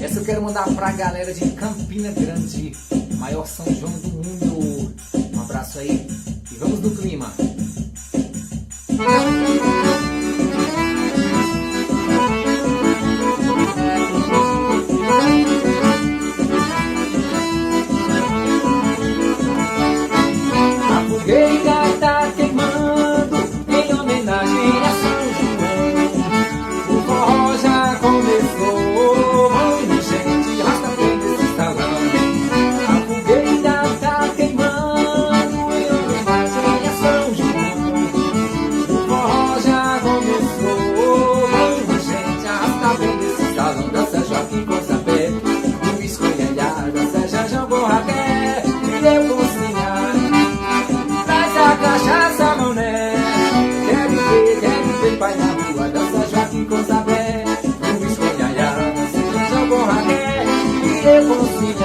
Essa eu quero mandar pra galera de Campina Grande, maior São João do mundo. Um abraço aí e vamos no clima. A fogueira tá queimando em homenagem a São João. O forró já começou, vamos gente, rasta bem desse salão. A fogueira tá queimando em homenagem a São João. O forró já começou, vamos gente, arrasta bem desse salão. Dança Joaquim com Sapé, Luiz Conhanhá, dança Janjão Borragué, e eu vou ensinar. Traz a cachaça, mané, quero ver pai na rua. Dança Joaquim com Sapé, Luiz Conhanhá, dança Janjão Borragué, e eu vou ensinar.